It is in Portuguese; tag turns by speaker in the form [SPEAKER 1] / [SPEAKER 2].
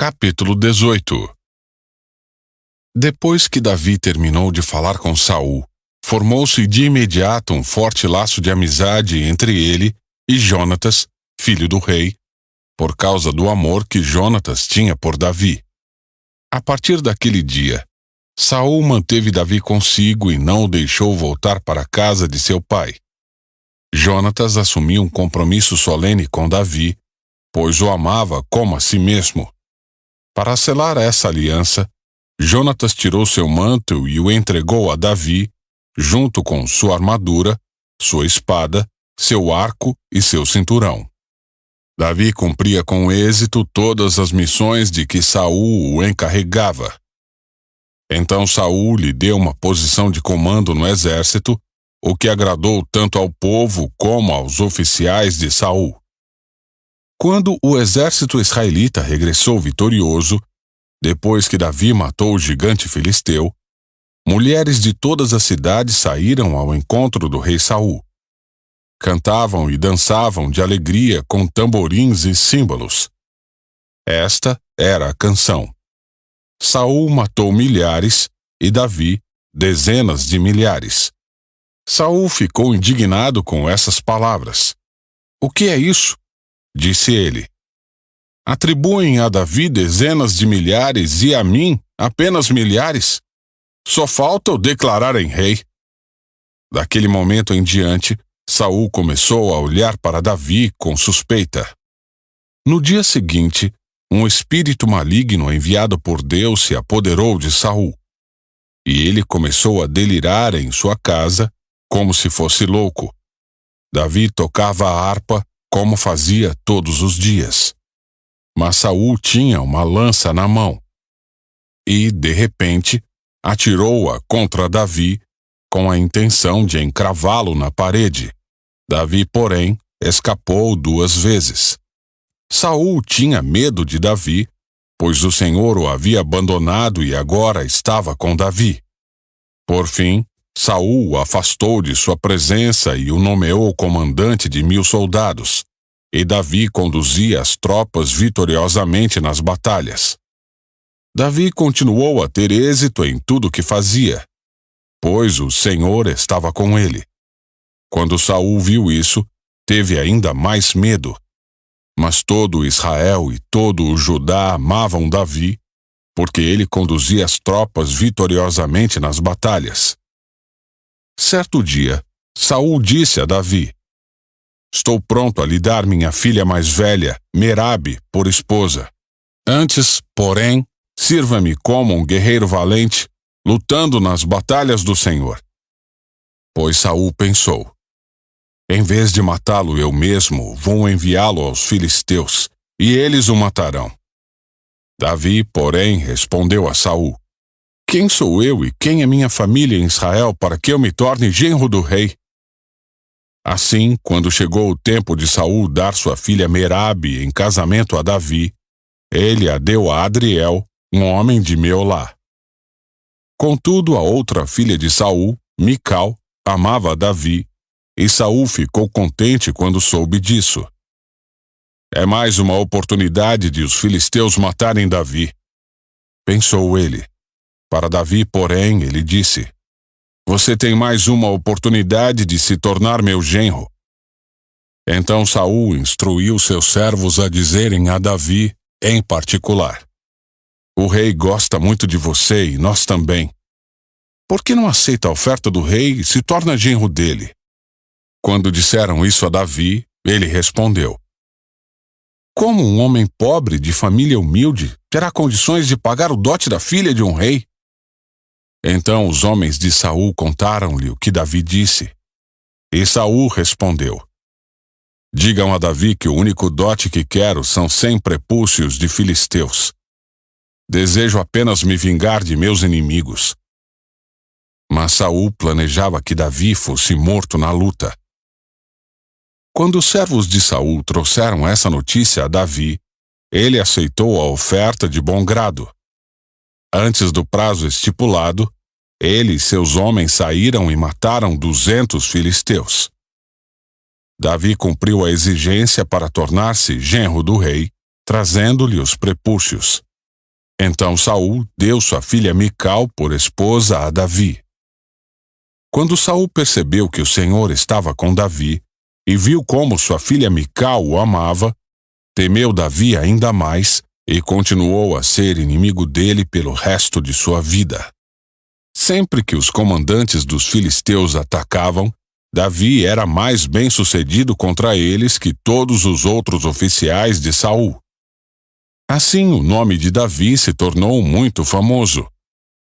[SPEAKER 1] Capítulo 18. Depois que Davi terminou de falar com Saul, formou-se de imediato um forte laço de amizade entre ele e Jonatas, filho do rei, por causa do amor que Jonatas tinha por Davi. A partir daquele dia, Saul manteve Davi consigo e não o deixou voltar para a casa de seu pai. Jonatas assumiu um compromisso solene com Davi, pois o amava como a si mesmo. Para selar essa aliança, Jonatas tirou seu manto e o entregou a Davi, junto com sua armadura, sua espada, seu arco e seu cinturão. Davi cumpria com êxito todas as missões de que Saul o encarregava. Então Saul lhe deu uma posição de comando no exército, o que agradou tanto ao povo como aos oficiais de Saul. Quando o exército israelita regressou vitorioso, depois que Davi matou o gigante filisteu, mulheres de todas as cidades saíram ao encontro do rei Saul. Cantavam e dançavam de alegria com tamborins e símbolos. Esta era a canção. Saul matou milhares e Davi dezenas de milhares. Saul ficou indignado com essas palavras. "O que é isso?" disse ele. "Atribuem a Davi dezenas de milhares e a mim apenas milhares? Só falta o declararem rei." Daquele momento em diante, Saul começou a olhar para Davi com suspeita. No dia seguinte, um espírito maligno enviado por Deus se apoderou de Saul. E ele começou a delirar em sua casa, como se fosse louco. Davi tocava a harpa, como fazia todos os dias. Mas Saul tinha uma lança na mão. E, de repente, atirou-a contra Davi, com a intenção de encravá-lo na parede. Davi, porém, escapou 2 vezes. Saul tinha medo de Davi, pois o Senhor o havia abandonado e agora estava com Davi. Por fim, Saul o afastou de sua presença e o nomeou comandante de 1000 soldados, e Davi conduzia as tropas vitoriosamente nas batalhas. Davi continuou a ter êxito em tudo o que fazia, pois o Senhor estava com ele. Quando Saul viu isso, teve ainda mais medo. Mas todo Israel e todo o Judá amavam Davi, porque ele conduzia as tropas vitoriosamente nas batalhas. Certo dia, Saul disse a Davi: "Estou pronto a lhe dar minha filha mais velha, Merabe, por esposa. Antes, porém, sirva-me como um guerreiro valente, lutando nas batalhas do Senhor." Pois Saul pensou: "Em vez de matá-lo eu mesmo, vou enviá-lo aos filisteus, e eles o matarão." Davi, porém, respondeu a Saul: "Quem sou eu e quem é minha família em Israel para que eu me torne genro do rei?" Assim, quando chegou o tempo de Saul dar sua filha Merabe em casamento a Davi, ele a deu a Adriel, um homem de Meolá. Contudo, a outra filha de Saul, Mical, amava Davi, e Saul ficou contente quando soube disso. "É mais uma oportunidade de os filisteus matarem Davi", pensou ele. Para Davi, porém, ele disse: "Você tem mais uma oportunidade de se tornar meu genro." Então Saul instruiu seus servos a dizerem a Davi, em particular: "O rei gosta muito de você e nós também. Por que não aceita a oferta do rei e se torna genro dele?" Quando disseram isso a Davi, ele respondeu: "Como um homem pobre de família humilde terá condições de pagar o dote da filha de um rei?" Então os homens de Saul contaram-lhe o que Davi disse. E Saul respondeu: "Digam a Davi que o único dote que quero são 100 prepúcios de filisteus. Desejo apenas me vingar de meus inimigos." Mas Saul planejava que Davi fosse morto na luta. Quando os servos de Saul trouxeram essa notícia a Davi, ele aceitou a oferta de bom grado. Antes do prazo estipulado, ele e seus homens saíram e mataram 200 filisteus. Davi cumpriu a exigência para tornar-se genro do rei, trazendo-lhe os prepúcios. Então Saul deu sua filha Mical por esposa a Davi. Quando Saul percebeu que o Senhor estava com Davi e viu como sua filha Mical o amava, temeu Davi ainda mais e continuou a ser inimigo dele pelo resto de sua vida. Sempre que os comandantes dos filisteus atacavam, Davi era mais bem-sucedido contra eles que todos os outros oficiais de Saul. Assim, o nome de Davi se tornou muito famoso.